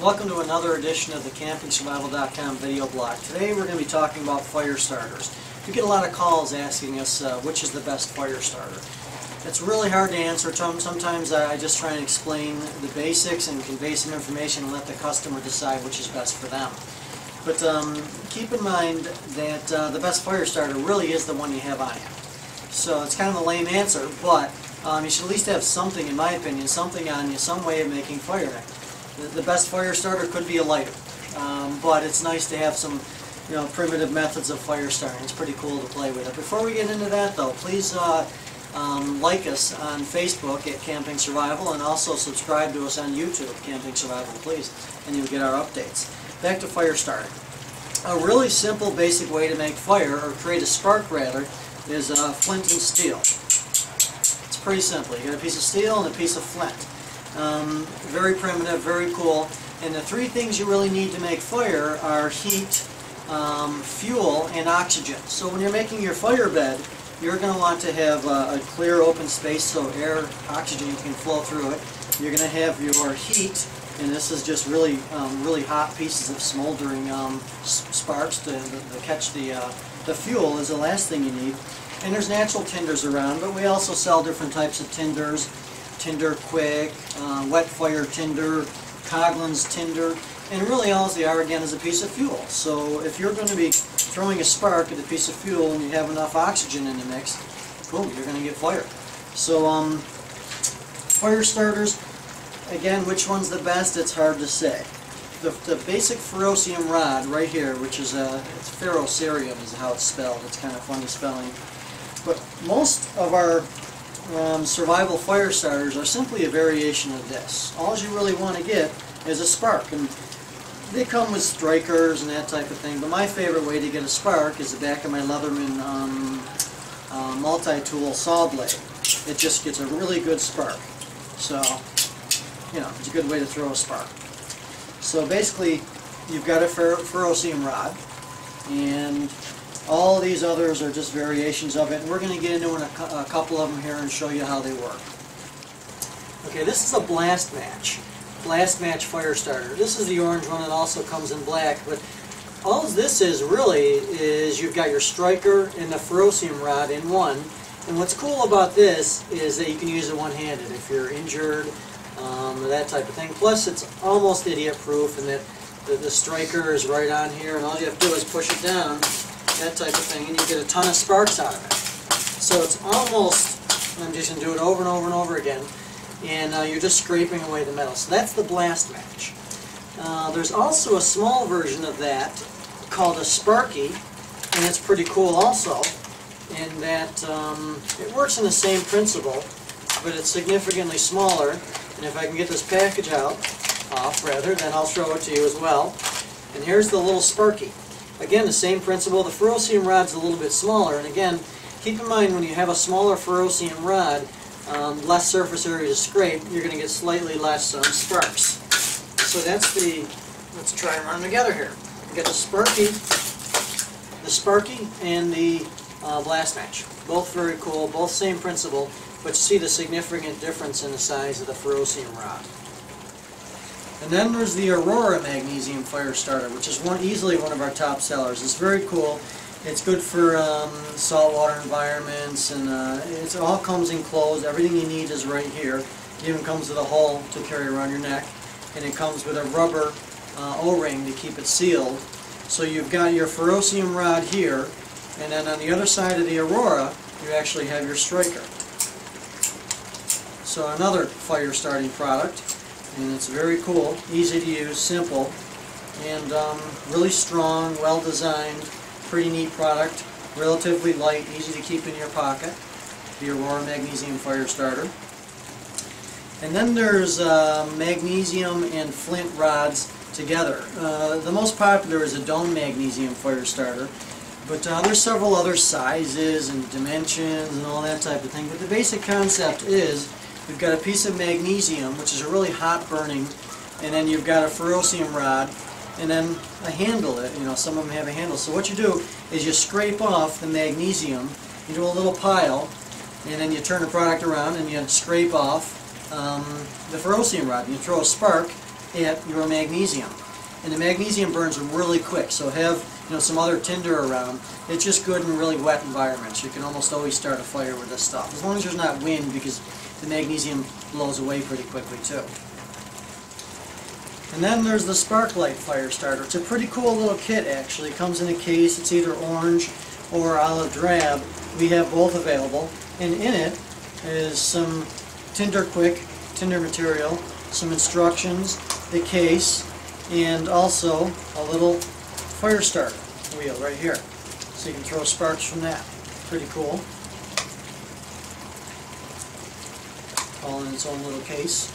Welcome to another edition of the CampingSurvival.com video blog. Today we're going to be talking about fire starters. We get a lot of calls asking us which is the best fire starter. It's really hard to answer. Sometimes I just try and explain the basics and convey some information and let the customer decide which is best for them. But keep in mind that the best fire starter really is the one you have on you. So it's kind of a lame answer, but you should at least have something, in my opinion, something on you, some way of making fire. The best fire starter could be a lighter, but it's nice to have some primitive methods of fire starting. It's pretty cool to play with it. Before we get into that though, please like us on Facebook at Camping Survival, and also subscribe to us on YouTube, Camping Survival, please, and you'll get our updates. Back to fire starting. A really simple, basic way to make fire, or create a spark rather, is flint and steel. It's pretty simple. You got a piece of steel and a piece of flint. Very primitive, very cool. And the three things you really need to make fire are heat, fuel, and oxygen. So when you're making your fire bed, you're going to want to have a clear open space so air, oxygen can flow through it. You're going to have your heat, and this is just really hot pieces of smoldering sparks to catch the fuel is the last thing you need. And there's natural tinders around, but we also sell different types of tinders. Tinder Quick, Wet Fire Tinder, Coughlin's Tinder, and really all they are again is a piece of fuel. So if you're going to be throwing a spark at a piece of fuel and you have enough oxygen in the mix, boom, you're going to get fire. So fire starters, again, which one's the best? It's hard to say. The basic ferrocerium rod right here, which is it's ferrocerium is how it's spelled. It's kind of funny spelling. But most of our survival fire starters are simply a variation of this. All you really want to get is a spark, and they come with strikers and that type of thing, but my favorite way to get a spark is the back of my Leatherman multi-tool saw blade. It just gets a really good spark. So, it's a good way to throw a spark. So basically, you've got a ferrocerium rod, and all these others are just variations of it, and we're going to get into a couple of them here and show you how they work. Okay, this is a Blastmatch Fire Starter. This is the orange one. It also comes in black, but all this is really is you've got your striker and the ferrocerium rod in one, and what's cool about this is that you can use it one-handed if you're injured, that type of thing. Plus, it's almost idiot-proof in that the striker is right on here, and all you have to do is push it down, that type of thing, and you get a ton of sparks out of it. So it's almost, I'm just going to do it over and over and over again, and you're just scraping away the metal. So that's the Blastmatch. There's also a small version of that called a Sparkie, and it's pretty cool also, in that it works in the same principle, but it's significantly smaller, and if I can get this package off, then I'll show it to you as well. And here's the little Sparkie. Again, the same principle. The ferrocerium rod's a little bit smaller, and again, keep in mind when you have a smaller ferrocerium rod, less surface area to scrape, you're going to get slightly less sparks. So that's let's try and run them together here. We got the Sparkie and the Blastmatch. Both very cool, both same principle, but you see the significant difference in the size of the ferrocerium rod. And then there's the Aurora Magnesium Fire Starter, which is easily one of our top sellers. It's very cool. It's good for saltwater environments, and it all comes enclosed. Everything you need is right here. It even comes with a hole to carry around your neck, and it comes with a rubber O-ring to keep it sealed. So you've got your ferrocerium rod here, and then on the other side of the Aurora, you actually have your striker. So another fire starting product. And it's very cool, easy to use, simple, and really strong, well designed, pretty neat product, relatively light, easy to keep in your pocket, the Aurora Magnesium Fire Starter. And then there's magnesium and flint rods together. The most popular is a Doan Magnesium Fire Starter, but there's several other sizes and dimensions and all that type of thing, but the basic concept is you've got a piece of magnesium, which is a really hot burning, and then you've got a ferrocerium rod, and then a handle. Some of them have a handle. So what you do is you scrape off the magnesium into a little pile, and then you turn the product around and you scrape off the ferrocerium rod. You throw a spark, at your magnesium. And the magnesium burns really quick, so have some other tinder around. It's just good in really wet environments. You can almost always start a fire with this stuff, as long as there's not wind, because the magnesium blows away pretty quickly too. And then there's the Spark-Lite Fire Starter. It's a pretty cool little kit actually. It comes in a case. It's either orange or olive drab. We have both available. And in it is some tinder material, some instructions, the case, and also a little fire starter wheel right here. So you can throw sparks from that. Pretty cool. All in its own little case.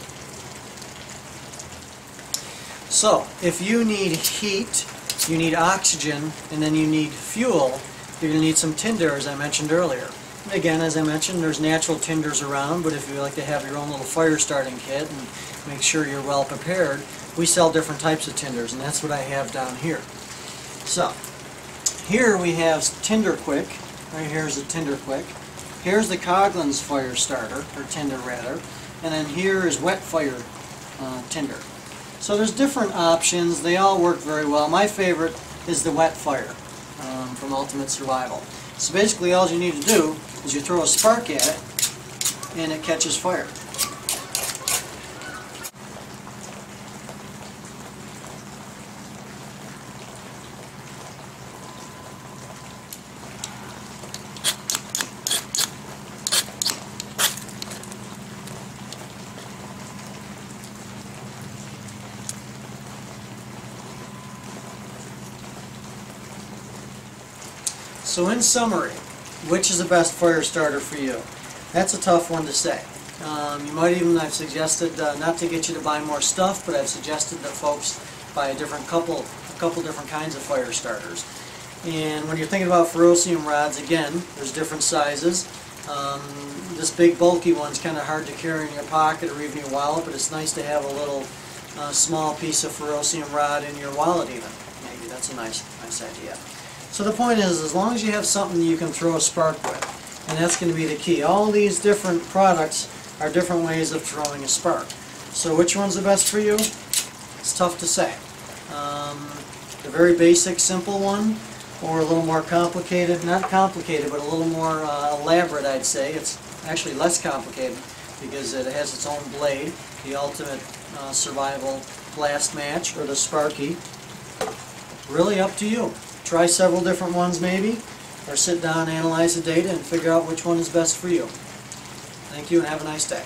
So, if you need heat, you need oxygen, and then you need fuel, you're going to need some tinder, as I mentioned earlier. And again, as I mentioned, there's natural tinders around, but if you like to have your own little fire starting kit and make sure you're well prepared, we sell different types of tinders, and that's what I have down here. So, here we have Tinder Quick. Right here is a Tinder Quick. Here's the Coughlin's Fire Starter, or Tinder rather, and then here is Wet Fire Tinder. So there's different options. They all work very well. My favorite is the Wet Fire from Ultimate Survival. So basically all you need to do is you throw a spark at it and it catches fire. So in summary, which is the best fire starter for you? That's a tough one to say. You might even, I've suggested, not to get you to buy more stuff, but I've suggested that folks buy a couple different kinds of fire starters. And when you're thinking about ferrocerium rods, again, there's different sizes. This big bulky one's kind of hard to carry in your pocket or even your wallet, but it's nice to have a little small piece of ferrocerium rod in your wallet even. Maybe that's a nice idea. So the point is, as long as you have something you can throw a spark with, and that's going to be the key. All these different products are different ways of throwing a spark. So which one's the best for you? It's tough to say. The very basic, simple one, or a little more complicated, not complicated, but a little more elaborate, I'd say. It's actually less complicated because it has its own blade, the Ultimate Survival Blastmatch, or the Sparkie. Really up to you. Try several different ones maybe, or sit down and analyze the data and figure out which one is best for you. Thank you and have a nice day.